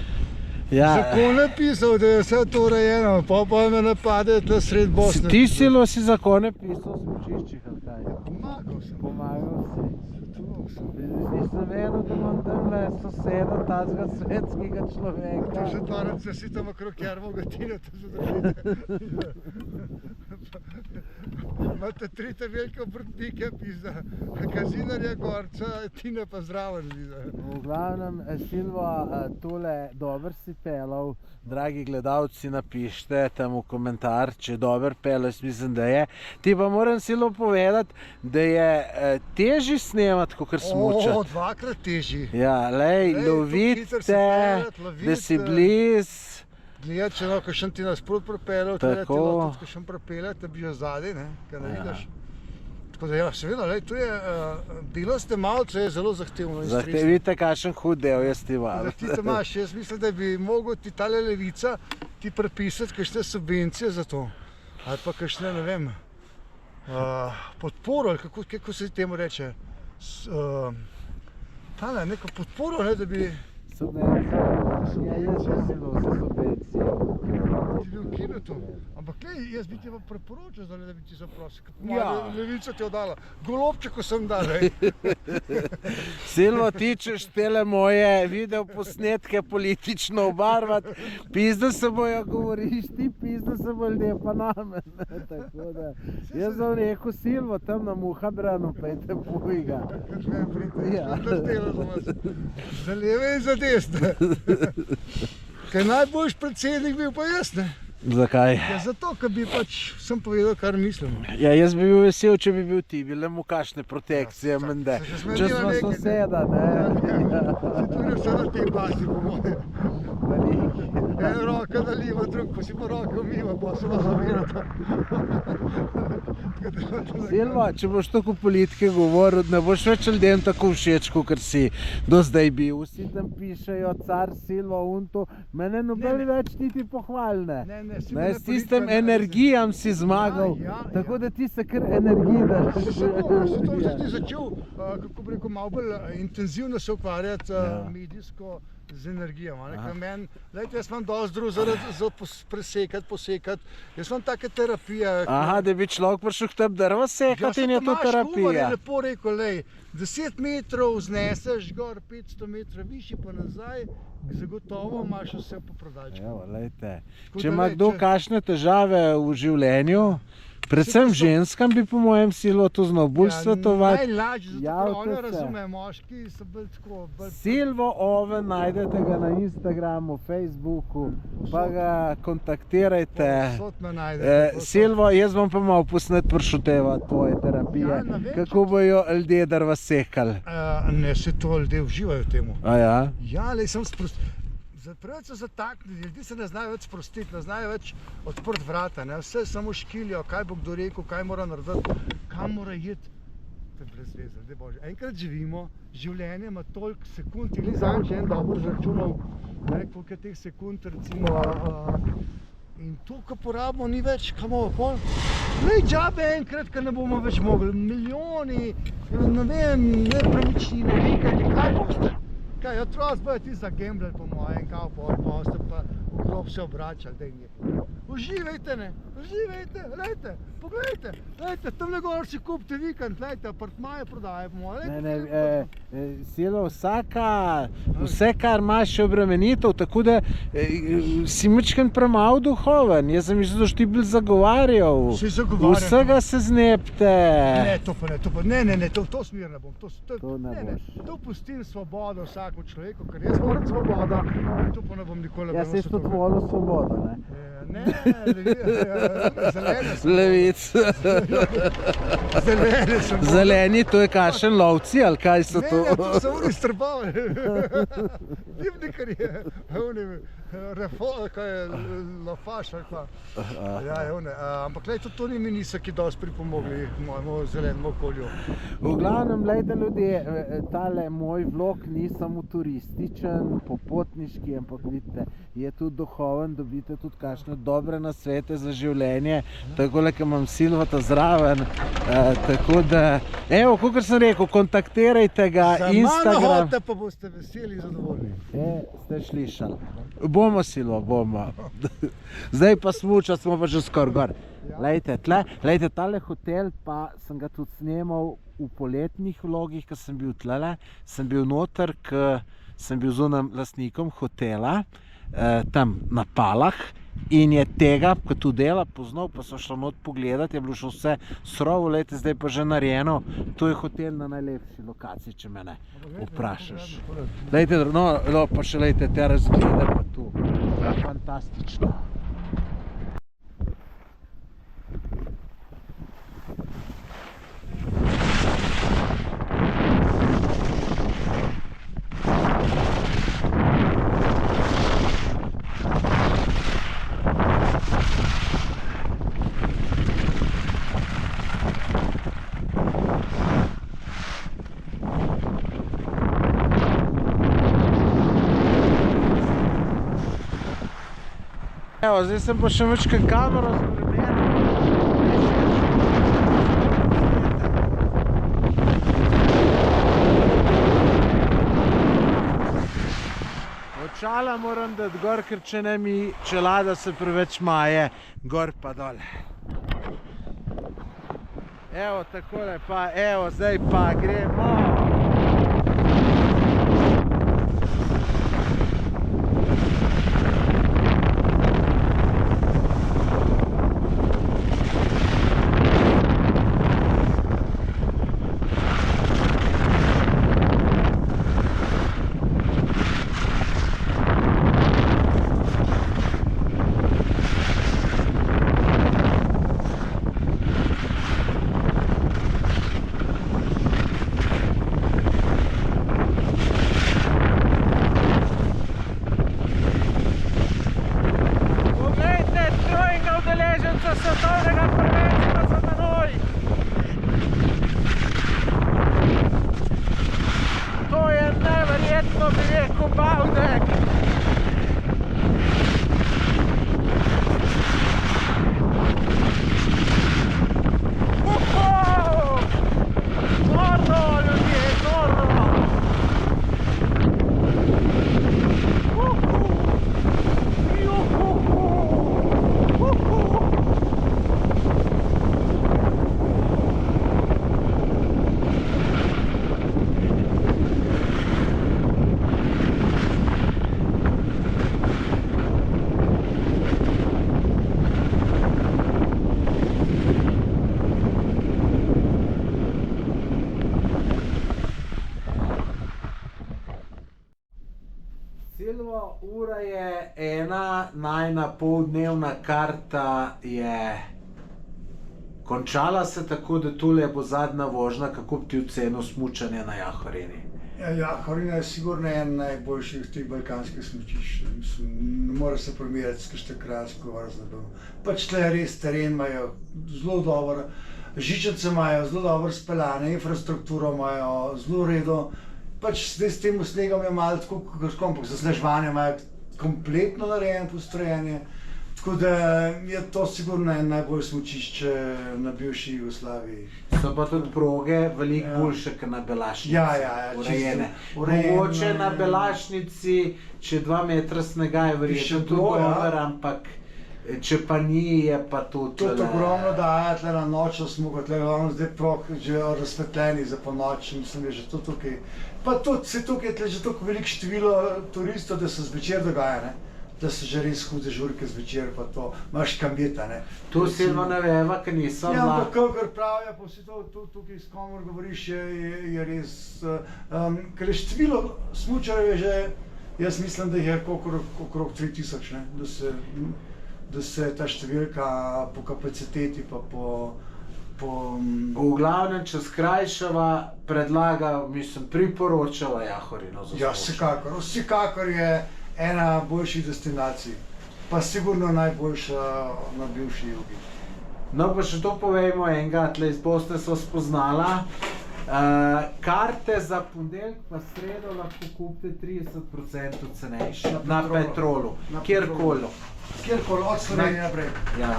Ja, Zakon je pisal, da je vse to urejeno, pa me napade tle sred Bosne. ti Silvo si zakone pisal v smučiščih, ali kaj? Pomagal sem. Pomagal si. Pomagal sem. Nisem vedel, da imam tamle soseda, tazga svetskega To človeka. že tvarem se si tam okrog Jarmov Gatina, to že dobite. Imate 3 velike obrtnike, pizda. Kazinarja, Gorca, Tina pa zraven, pizda. V glavnem, Silvo, tole dober si pelal. Dragi gledalci, napište tam v komentar, če dober pelal, jaz mislim, da je. Ti pa moram Silvo povedati, da je težji snemati, kakor smučati. O, 2-krat težji. Ja, lej, Lej, lovite, to hitro se peljati, loviti, da si bliz. Gleda, če no, kakšen ti nasprot propeljal, tudi ti Tako. lahko tudi kakšen propeljati, da bi že zadaj, ne, kaj ne vidiš. Tako da ja, seveda, lej, to je, bilo ste malce je zelo zahtevno in stresno. Vidite, kakšen hud del jaz ti Da valim. ti to imaš, jaz mislim, da bi mogel ti tale Levica ti prepisati kakšne subvencije za to. Ali pa kakšne, ne vem, podporo, ali kako se temu reče. Tale, neko podporo, ne, da bi Subvencije. Ja, jaz sem Silvo za subvencije. ti bil ukinil to. Ampak lej, jaz bi ti pa preporočal, da bi ti zaprosil, ker Ja. moja Levica ti je dala. Golobčeko sem dal, lej. Silvo, ti češ tele moje videoposnetke politično obarvati, pizda se bojo govoriš ti, pizda se bo ljudje pa name. Tako da, jaz sem rekel, Silvo, tam na Muhabranu, pejte pujga. Ja. Za leve in za desne. Kaj najboljši predsednik bil pa jaz, ne? Zakaj? Ja, zato, ker bi pač sem povedal, kar mislim. Ja, jaz bi bil vesel, če bi bil ti, bile mu kakšne protekcije, Ja, mende. se že smedi Če na smo nekaj, ne? soseda, ne? Se tu je vse na tej bazi, po moje. En roka naliva, drug pa si pa roke umiva, pa se vas zavirata. Silvo, če boš tako o politike govoril, ne boš več ljudem tako všeč, kot si do zdaj bil. Vsi tam pišejo, car Silvo, unto, mene nobeni več niti pohvalne. Ne, si Ne, me s ne tistim politične energijam si zmagal, Ja, tako da ti se kar energidaš. Zato že ti začel, kako bi rekel, malo bolj intenzivno se ukvarjati Ja. medijsko z energijama. Lejte, jaz imam dosti drug za presekati, posekati. Jaz imam take terapije. Aha, da bi človek prišel k tebi drva sekati in je to Tomaž Kubar je terapija. lepo rekel, lej, 10 metrov zneseš, gor 500 metrov višji pa nazaj, zagotovo imaš vse po prodajčku. Evo, lejte. Tako Če da ima lej, kdo kakšne težave v življenju, predvsem ženskam bi po mojem Silvo to znal bolj svetovati. Najlažje, zato ker Javite oni se. razumejo, moški so bolj tako, bolj Silvo Oven, najdete ga na Instagramu, Facebooku, pa ga kontaktirajte. povsod me najdete. povsod. Silvo, jaz bom pa malo posnet pršuteva tvoje terapije, Ja, ne vem, kako bojo ljudje drva sekali. Ne, se to ljudje uživajo v temu. A ja? Ja, le sem sprost. Preveč so zataknili, ljudje se ne znajo več sprostiti, ne znajo več odprti vrata, ne? Vse samo škilijo, kaj bo kdo rekel, kaj mora narediti, kam mora iti. To je brez veze, ljudje božji. Enkrat živimo, življenje ima toliko sekund, in zadnjič en dobro izračunal, ne, koliko je teh sekund, recimo, in to, ko porabimo, ni več, kam bomo pol. Lej, džabe enkrat, ker ne bomo več mogli, milijoni, ne vem, nepremičnine, vikende, kaj boste? Kaj, otroci bojo ti zagembljali po mojem, kao pa ste pa okrog se obračali, daj nekaj. Uživajte, ne, uživajte, lejte, poglejte, lejte, tamle gor si kupite vikend, lejte, apartmaje prodaje po mojem. Ne, Silvo, vse, kar imaš, je obremenitev, tako da si mičken premalo duhoven. Jaz sem mislil, da si ti bil zagovarjal. Si zagovarjal. Vsega se znepte. Ne, to pa ne, ne, to smer ne bom. To ne boš. To pustim svobodo vsakemu človeku, ker jaz moram svoboda, to pa ne bom nikoli. Jaz sem to tvojo svobodo, ne? Ne, zelene so. Levic. Zelene so. Zeleni, to je kakšen lovci, ali kaj so to? Ne, to so oni strpavali. Dimnikar je. kaj je lafaš ali pa. Ja, ampak glej, tudi to ni mi niso, ki dosti pripomogli k mojemu zelenemu okolju. V glavnem, glejte ljudje, tale moj vlog ni samo turističen, popotniški, ampak vidite, je tudi duhoven, dobite tudi kakšne dobre nasvete za življenje, takole, ki imam Silvata zraven, tako da, evo, kakor sem rekel, kontaktirajte ga, Instagram. Za mano hodite, pa boste veseli in zadovoljni. Ste slišali? Bomo, Silvo, bomo. Zdaj pa smuča, smo pa že skoraj gor. Lejte, tale hotel pa sem ga tudi snemal v poletnih vlogih, ko sem bil tlele. Sem bil noter, ko sem bil z onim lastnikom hotela, tam na Palah. In je tega, ko tu dela, poznal, pa so šla not pogledat, je bilo še vse surovo, lejte, zdaj pa že narejeno. To je hotel na najlepši lokaciji, če mene vprašaš. Lejte, no, pa še lejte, te razglede pa tu. Fantastično. Evo, zdaj sem pa še večkrat kamero spremenil. Očala moram dati gor, ker če ne mi čelada se preveč maje, gor pa dol. Evo, takole pa, evo, zdaj pa gremo. Svetovnega prvenstva za menoj. To je neverjetno, bi rekel Bavdek. Norno, ljudje, norno. Silvo, ura je ena, najna poldnevna karta je končala se, tako da tole bo zadnja vožnja. Kako bi ti ocenil smučanje na Jahorini? Jahorina je sigurno en najboljših teh balkanskih smučišč. Ne more se primerjati s kakšno Kranjsko Vrznado. Pač tle res teren imajo zelo dobro, žičnice imajo zelo dobro speljane, infrastrukturo imajo zelo redo. Pač zdaj s tem snegom je malo tako, ampak za sneževanje imajo kompletno narejeno postrojenje. Tako da je to sigurno en najbolj smučišče na bivši Jugoslaviji. So pa tudi proge veliko boljše kot na Belašnici. Urejene. Mogoče na Belašnici, če 2 metra snega je verjetno tudi dober, ampak če pa ni, je pa tudi... Tudi ogromno daje, tle na nočno smo, tle imamo zdaj prog že razsvetljeni za ponoč, mislim, je že to tukaj. Pa tudi, se tukaj je tle že toliko veliko število turistov, da se zvečer dogaja, ne? Da so že res hude žurke zvečer, pa to imaš kam biti, ne? Tu Silvo ne veva, ker niso ja, ampak kakor pravijo, pa vsi to tukaj s komor govoriš, je res... Ker je število smučarjev je že, jaz mislim, da jih je okrog 3000, ne? Da se ta številka po kapaciteti pa po... V glavnem, če skrajšava, predlaga, mislim, priporočava Jahorino za smučanje. Ja, vsekakor je ena boljših destinacij. Pa sigurno najboljša na bivši Jugi. No, pa še to povejmo enega, tle boste so spoznala. Karte za ponedeljek pa sredo lahko kupite 30% cenejše na Petrolu, kjerkoli. Kjerkoli, od Slovenije naprej. Ja,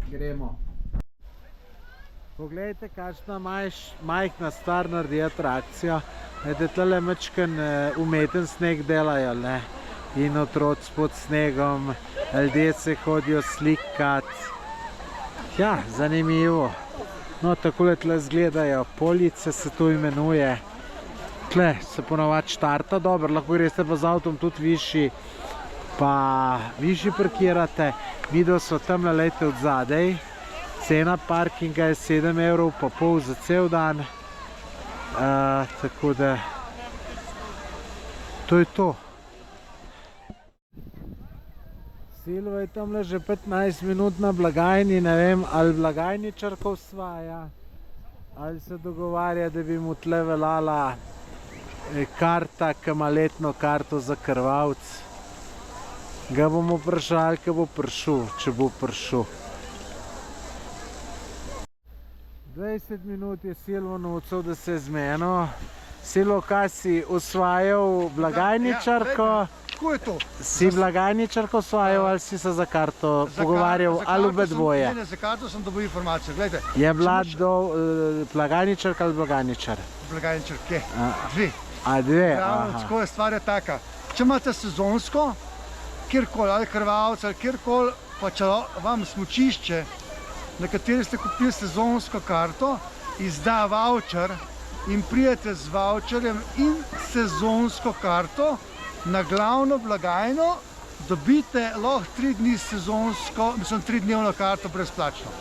gremo. Poglejte, kakšna majhna stvar naredi atrakcija. Tale mečken umeten sneg delajo, ne? In otroci pod snegom, ljudje se hodijo slikat. Ja, zanimivo. No, takole tle zgledajo, Police se to imenuje. Tle se ponovadi štarta dobro, lahko greste pa z avtom tudi višji, pa višji parkirate. Video so tamle lejte od zadej. Cena parkinga je 7,5 € za cel dan. Tako da, to je to. Silvo je tamle že 15 minut na blagajni, ne vem, ali blagajničarka osvaja, ali se dogovarja, da bi mu tle veljala karta, ki ima letno karto za krvavc. Ga bomo vprašali, ko bo prišel, če bo prišel. 20 minut je Silvo nucal, da se je z meno. Silvo, kaj si osvajal blagajničarko? Kako je to? Si blagajničarko osvajal ali si se za karto pogovarjal, ali obe dvoje? Ne, za karto sem dobil informacijo, gledajte. Je bila blagajničarka ali blagajničar? Blagajničarke, dve. A dve, Tako je, stvar je taka. Če imate sezonsko, kjerkoli, ali krvavc, ali kjerkoli, pa če vam smučišče, na kateri ste kupili sezonsko karto, izda voucher in prijete z voucherjem in sezonsko karto na glavno blagajno, dobite lahko 3 dni sezonsko, mislim 3-dnevno karto brezplačno.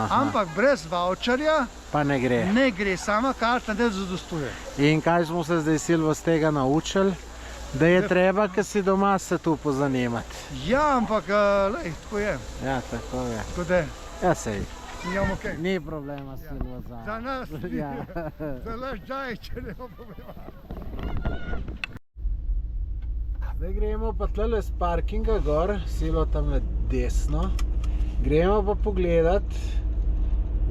Ampak brez voucherja pa ne gre. Ne gre, sama karta ne zadostuje. In kaj smo se zdaj Silvo z tega naučili? Da je treba, ko si doma, se tu pozanimati. Ja, ampak lej, tako je. Ja, tako je. Tako da, ja, sej. Nijamo kaj. Ni problema, Silvo, za... Za nas ni. Ja. Za naš daj, če ne bo problema. Zdaj gremo pa tlele z parkinga gor, Silvo tamle desno. Gremo pa pogledat,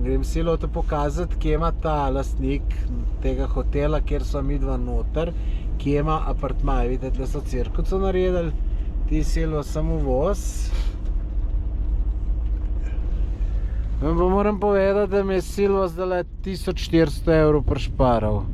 grem Silvo te pokazati, kje ima ta lastnik tega hotela, kjer so midva noter, kje ima apartmaje. Vidite, tle so cirkuco naredili, ti Silvo samo voz. Pa moram povedati, da mi je Silvo zdaj 1400 € prišparal.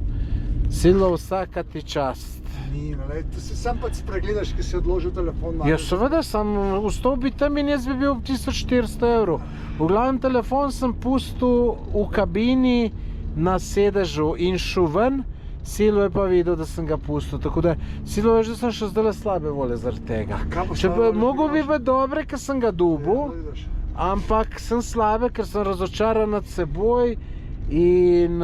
Silvo, vsaka ti čast. Nima, tu se sam pač spregledaš, ki si odložil telefon. Ja, seveda, sem vstopil tam in jaz bi bil 1400 €. V glavnem telefon sem pustil v kabini na sedežu in šel ven, Silvo je pa videl, da sem ga pustil. Tako da, Silvo je že sem še zdaj slabe volje zaradi tega. Mogo bi biti dobre, ker sem ga dobil, ampak sem slabe, ker sem razočaran nad seboj in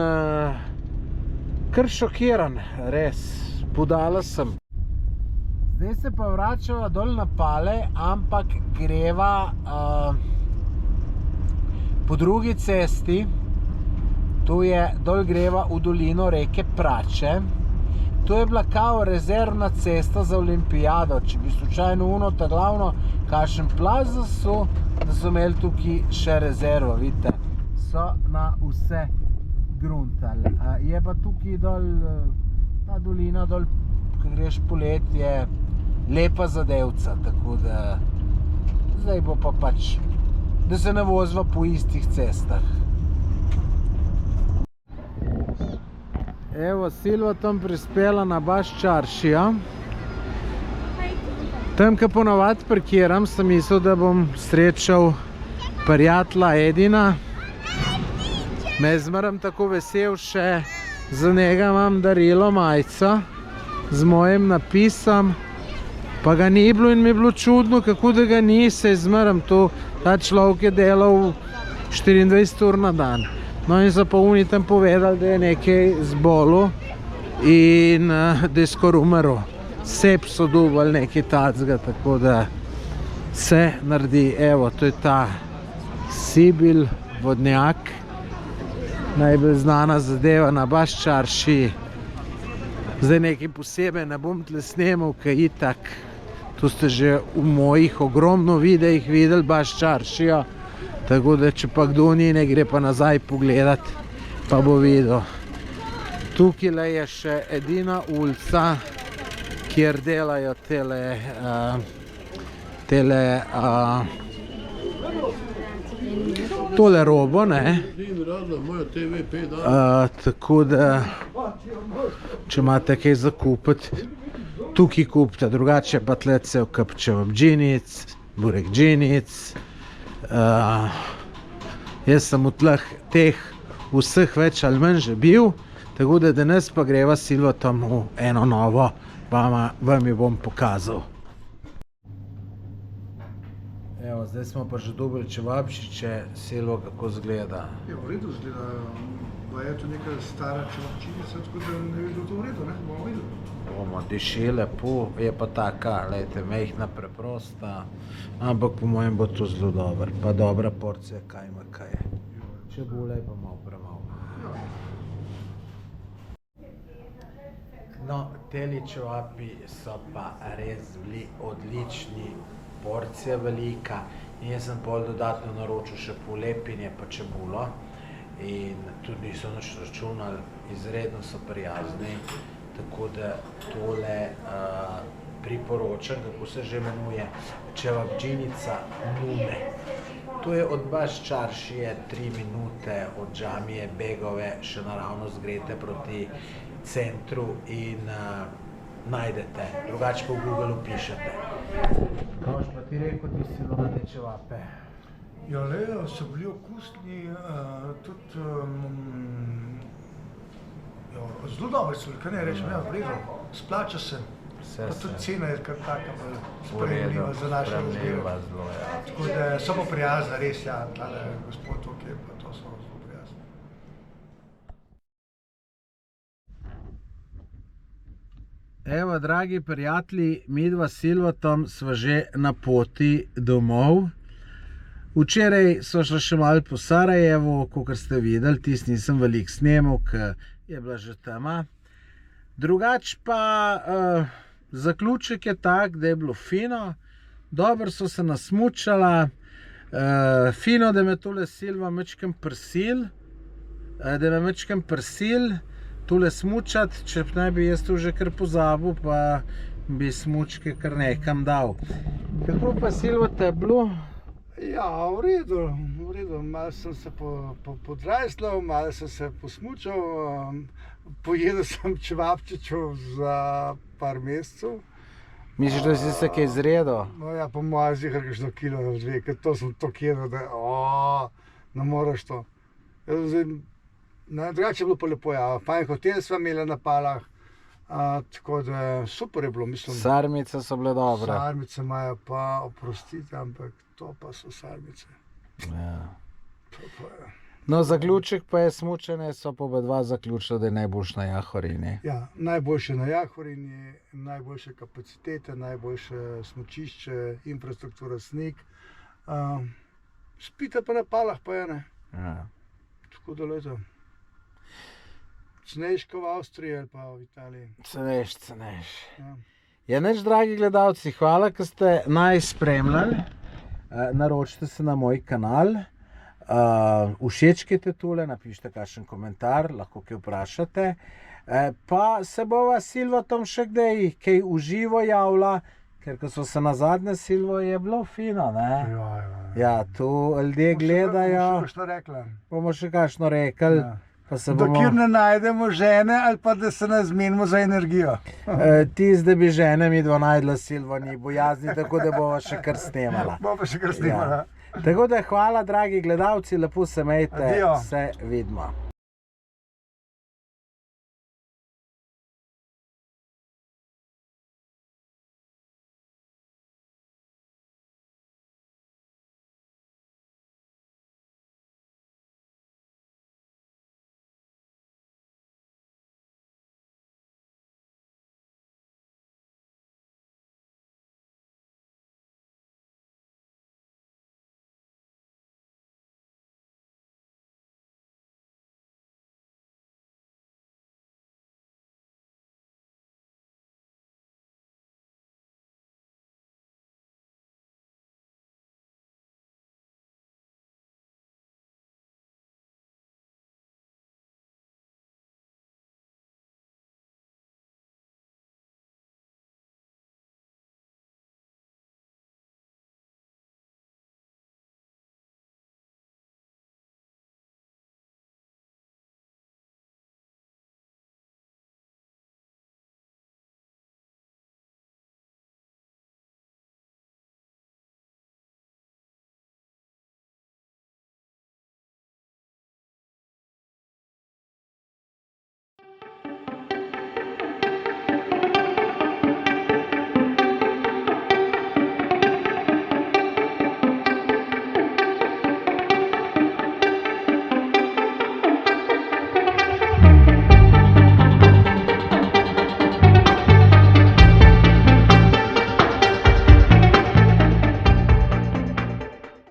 kar šokiran, res. Budala sem. Zdaj se pa vračava dol na Pale, ampak greva po drugi cesti. Tu je, dol greva v dolino reke Prače. Tu je bila kao rezervna cesta za olimpijado. Če bi slučajno uno ta glavno kakšen plaz zasul, da so imeli tukaj še rezervo, vidite. So na vse gruntali. Je pa tukaj dol ta dolina dol, ko greš polet, je lepa zadevca, tako da zdaj bo pa pač, da se ne voziva po istih cestah. Evo, Silva tam prispela na Baš Čaršija. Tam, ko ponovadi parkiram, sem mislil, da bom srečal prijatelja Edina. Me zmeram tako vesel še. Za njega imam darilo majico z mojim napisom, pa ga ni bilo in mi je bilo čudno, kako da ga ni, se zmeram tu. Ta človek je delal 24 ur na dan. No in so pa oni tam povedali, da je nekaj zbolel in da je skoraj umrl. Sepso dobil nekaj tacga, tako da se naredi. Evo, to je ta Sibil vodnjak. Najbolj znana zadeva na Baš Čaršiji. Zdaj nekaj posebej ne bom tle snemal, ker itak, to ste že v mojih ogromno videih videli, baš čaršijo. Tako da, če pa kdo ni, ne gre pa nazaj pogledat, pa bo videl. Tukaj je še edina ulica, kjer delajo tole robo, ne? Tako da, če imate kaj za kupiti, tukaj kupite, drugače pa tle cel kup čevapdžinic, burek džinic. Jaz sem v teh vseh več ali manj že bil, tako da danes pa greva s Silvatom v eno novo, vam jo bom pokazal. Evo, zdaj smo pa že dobili čevapčiče, Silvo, kako zgleda? Ja, v redu zgleda. Je to neka stara čevapčinica, tako da ne bi bilo to v redu, ne? Bomo videli. Bomo, diši lepo, je pa taka, lejte, mehna, preprosta, ampak po mojem bo to zelo dobro, pa dobra porcija kajma kaj je. Čebula je pa malo premalo. No, teli čevapi so pa res bili odlični, porcija velika in jaz sem pol dodatno naročil še polepinje pa čebulo in tudi niso nič računali, izredno so prijazni, tako da tole priporočam, kako se že imenuje, čevapdžinica Nume. To je od baš čaršije 3 minute od džamije Begove, še naravnost greste proti centru in najdete, drugače pa v Google pišete. Kaj boš pa ti rekel, ti si bilo na te čevape? Ja, so bili okusni, tudi zelo dobri so, kaj ne rečem, v redu, splača se. Pa tudi cena je kar taka sprejemljiva za naše razmere. Tako da so pa prijazne, res, ja, tale gospod tukaj, pa to so zelo prijazne. Evo, dragi prijatelji, midva s Silvatom sva že na poti domov. Včeraj so šla še malo po Sarajevu, kakor ste videli, tisti nisem veliko snemal, ker je bila že tema. Drugač pa zaključek je tak, da je bilo fino, dobro so se nasmučala, fino, da me tole Silva mečkem prsil, tole smučati, če ne bi jaz to že kar pozabil, pa bi smučke kar nekam dal. Kako pa Silva te je bilo? Ja, v redu, malo sem se podrajslal, malo sem se posmučal, pojedel sem čevapčičev za par mesecev. Misliš, da si se kaj izredil? No ja, po mojem zihar kakšno kilo na 2, ker to sem toliko jedel, da ne moreš to. Drugače je bilo pa lepo, ja, fajn hotel sva imela na Palah, tako da super je bilo, mislim. Sarmice so bile dobre. Sarmice imajo pa, oprostite, ampak to pa so sarmice. Ja. To pa je. No, zaključek pa je smučanje, so pa oba dva zaključila, da je najboljše na Jahorini. Ja, najboljše na Jahorini, najboljše kapacitete, najboljše smučišče, infrastruktura, sneg. Spite pa na Palah pa je, ne? Ja. Tako da leto. Cenejško v Avstriji ali pa v Italiji. Cenejš. Ja. Ja, nič, dragi gledalci, hvala, ker ste naj spremljali. Naročite se na moj kanal. Všečkajte tole, napišite kakšen komentar, lahko kaj vprašate. Pa se bova s Silvatom še kdaj kaj uživo javila, ker ko so se nazadnje s Silvo, je bilo fino, ne? Ja, tu ljudje gledajo. Bomo še kakšno rekli. Dokler ne najdemo žene ali pa da se ne zmenimo za energijo. Tisti, da bi žene midva najdla, Silvo ni bojazni, tako da bova še kar snemala. Bova še kar snemala. Tako da hvala, dragi gledalci, lepo se imejte, se vidimo.